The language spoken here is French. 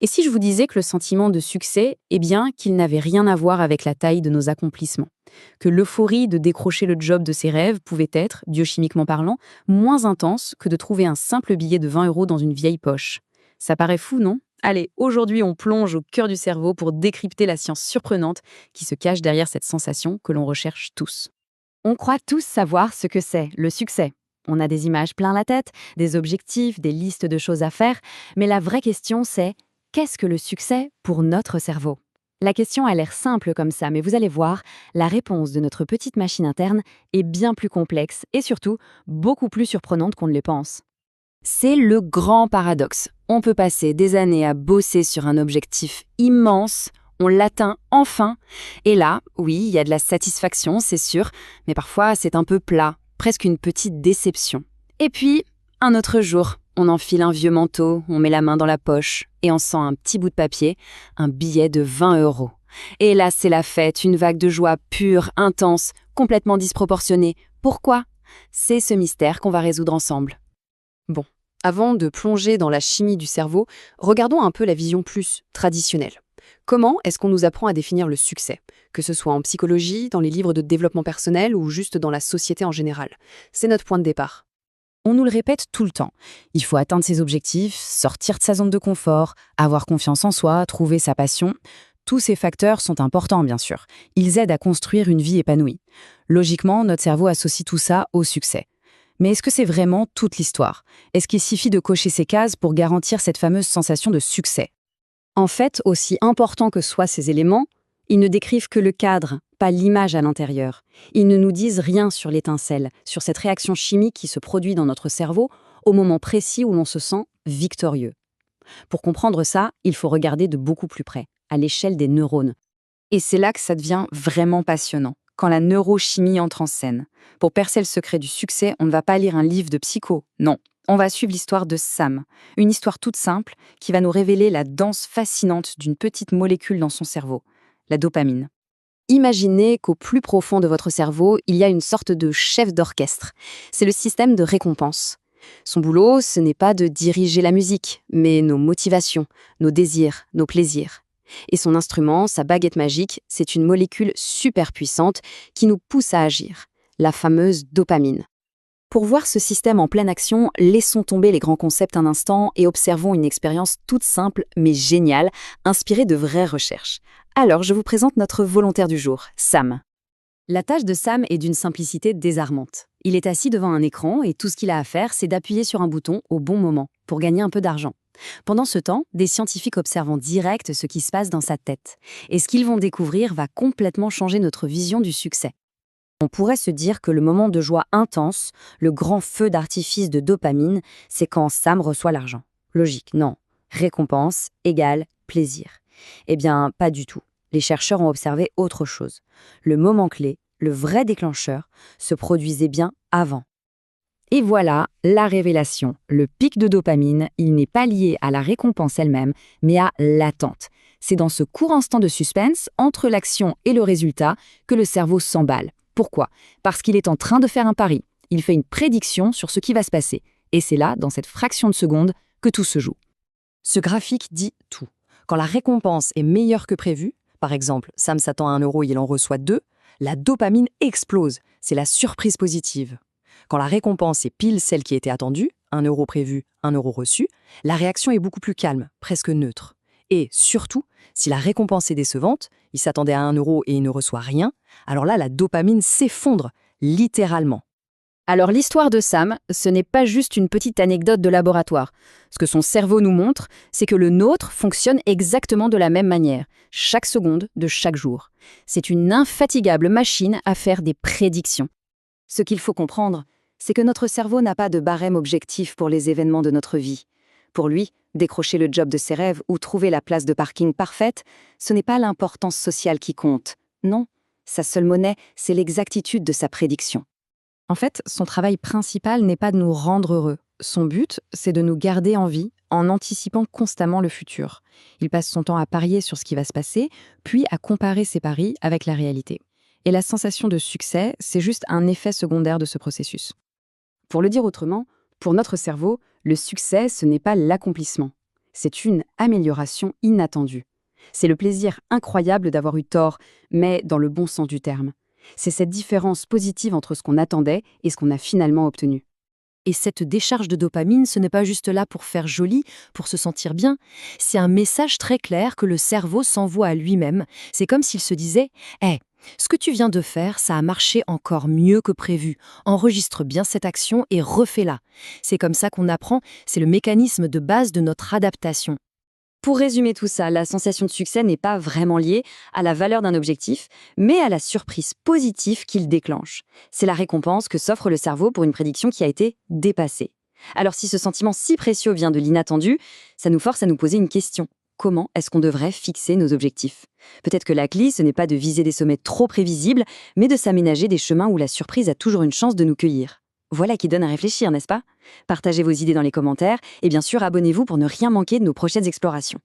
Et si je vous disais que le sentiment de succès, eh bien, qu'il n'avait rien à voir avec la taille de nos accomplissements, que l'euphorie de décrocher le job de ses rêves pouvait être, biochimiquement parlant, moins intense que de trouver un simple billet de 20 € dans une vieille poche. Ça paraît fou, non? Allez, aujourd'hui on plonge au cœur du cerveau pour décrypter la science surprenante qui se cache derrière cette sensation que l'on recherche tous. On croit tous savoir ce que c'est, le succès. On a des images plein la tête, des objectifs, des listes de choses à faire, mais la vraie question c'est: qu'est-ce que le succès pour notre cerveau? La question a l'air simple comme ça, mais vous allez voir, la réponse de notre petite machine interne est bien plus complexe et surtout beaucoup plus surprenante qu'on ne le pense. C'est le grand paradoxe. On peut passer des années à bosser sur un objectif immense, on l'atteint enfin, et là, oui, il y a de la satisfaction, c'est sûr, mais parfois c'est un peu plat, presque une petite déception. Et puis, un autre jour, on enfile un vieux manteau, on met la main dans la poche, et on sent un petit bout de papier, un billet de 20 €. Et là, c'est la fête, une vague de joie pure, intense, complètement disproportionnée. Pourquoi? C'est ce mystère qu'on va résoudre ensemble. Bon, avant de plonger dans la chimie du cerveau, regardons un peu la vision plus traditionnelle. Comment est-ce qu'on nous apprend à définir le succès? Que ce soit en psychologie, dans les livres de développement personnel ou juste dans la société en général. C'est notre point de départ. On nous le répète tout le temps. Il faut atteindre ses objectifs, sortir de sa zone de confort, avoir confiance en soi, trouver sa passion. Tous ces facteurs sont importants, bien sûr. Ils aident à construire une vie épanouie. Logiquement, notre cerveau associe tout ça au succès. Mais est-ce que c'est vraiment toute l'histoire? Est-ce qu'il suffit de cocher ces cases pour garantir cette fameuse sensation de succès? En fait, aussi important que soient ces éléments, ils ne décrivent que le cadre, pas l'image à l'intérieur. Ils ne nous disent rien sur l'étincelle, sur cette réaction chimique qui se produit dans notre cerveau au moment précis où l'on se sent victorieux. Pour comprendre ça, il faut regarder de beaucoup plus près, à l'échelle des neurones. Et c'est là que ça devient vraiment passionnant, quand la neurochimie entre en scène. Pour percer le secret du succès, on ne va pas lire un livre de psycho, non. On va suivre l'histoire de Sam, une histoire toute simple qui va nous révéler la danse fascinante d'une petite molécule dans son cerveau, la dopamine. Imaginez qu'au plus profond de votre cerveau, il y a une sorte de chef d'orchestre. C'est le système de récompense. Son boulot, ce n'est pas de diriger la musique, mais nos motivations, nos désirs, nos plaisirs. Et son instrument, sa baguette magique, c'est une molécule super puissante qui nous pousse à agir, la fameuse dopamine. Pour voir ce système en pleine action, laissons tomber les grands concepts un instant et observons une expérience toute simple mais géniale, inspirée de vraies recherches. Alors, je vous présente notre volontaire du jour, Sam. La tâche de Sam est d'une simplicité désarmante. Il est assis devant un écran et tout ce qu'il a à faire, c'est d'appuyer sur un bouton au bon moment pour gagner un peu d'argent. Pendant ce temps, des scientifiques observent en direct ce qui se passe dans sa tête. Et ce qu'ils vont découvrir va complètement changer notre vision du succès. On pourrait se dire que le moment de joie intense, le grand feu d'artifice de dopamine, c'est quand Sam reçoit l'argent. Logique, non. Récompense égale plaisir. Eh bien, pas du tout. Les chercheurs ont observé autre chose. Le moment clé, le vrai déclencheur, se produisait bien avant. Et voilà la révélation. Le pic de dopamine, il n'est pas lié à la récompense elle-même, mais à l'attente. C'est dans ce court instant de suspense, entre l'action et le résultat, que le cerveau s'emballe. Pourquoi? Parce qu'il est en train de faire un pari. Il fait une prédiction sur ce qui va se passer. Et c'est là, dans cette fraction de seconde, que tout se joue. Ce graphique dit tout. Quand la récompense est meilleure que prévu, par exemple, Sam s'attend à 1 € et il en reçoit 2, la dopamine explose. C'est la surprise positive. Quand la récompense est pile celle qui était attendue, 1 € prévu, 1 € reçu, la réaction est beaucoup plus calme, presque neutre. Et surtout, si la récompense est décevante, il s'attendait à 1 € et il ne reçoit rien, alors là, la dopamine s'effondre, littéralement. Alors l'histoire de Sam, ce n'est pas juste une petite anecdote de laboratoire. Ce que son cerveau nous montre, c'est que le nôtre fonctionne exactement de la même manière, chaque seconde de chaque jour. C'est une infatigable machine à faire des prédictions. Ce qu'il faut comprendre, c'est que notre cerveau n'a pas de barème objectif pour les événements de notre vie. Pour lui, décrocher le job de ses rêves ou trouver la place de parking parfaite, ce n'est pas l'importance sociale qui compte. Non, sa seule monnaie, c'est l'exactitude de sa prédiction. En fait, son travail principal n'est pas de nous rendre heureux. Son but, c'est de nous garder en vie en anticipant constamment le futur. Il passe son temps à parier sur ce qui va se passer, puis à comparer ses paris avec la réalité. Et la sensation de succès, c'est juste un effet secondaire de ce processus. Pour le dire autrement, pour notre cerveau, le succès, ce n'est pas l'accomplissement. C'est une amélioration inattendue. C'est le plaisir incroyable d'avoir eu tort, mais dans le bon sens du terme. C'est cette différence positive entre ce qu'on attendait et ce qu'on a finalement obtenu. Et cette décharge de dopamine, ce n'est pas juste là pour faire joli, pour se sentir bien. C'est un message très clair que le cerveau s'envoie à lui-même. C'est comme s'il se disait « ce que tu viens de faire, ça a marché encore mieux que prévu. Enregistre bien cette action et refais-la. » C'est comme ça qu'on apprend, c'est le mécanisme de base de notre adaptation. Pour résumer tout ça, la sensation de succès n'est pas vraiment liée à la valeur d'un objectif, mais à la surprise positive qu'il déclenche. C'est la récompense que s'offre le cerveau pour une prédiction qui a été dépassée. Alors si ce sentiment si précieux vient de l'inattendu, ça nous force à nous poser une question. Comment est-ce qu'on devrait fixer nos objectifs? Peut-être que la clé, ce n'est pas de viser des sommets trop prévisibles, mais de s'aménager des chemins où la surprise a toujours une chance de nous cueillir. Voilà qui donne à réfléchir, n'est-ce pas? Partagez vos idées dans les commentaires et bien sûr abonnez-vous pour ne rien manquer de nos prochaines explorations.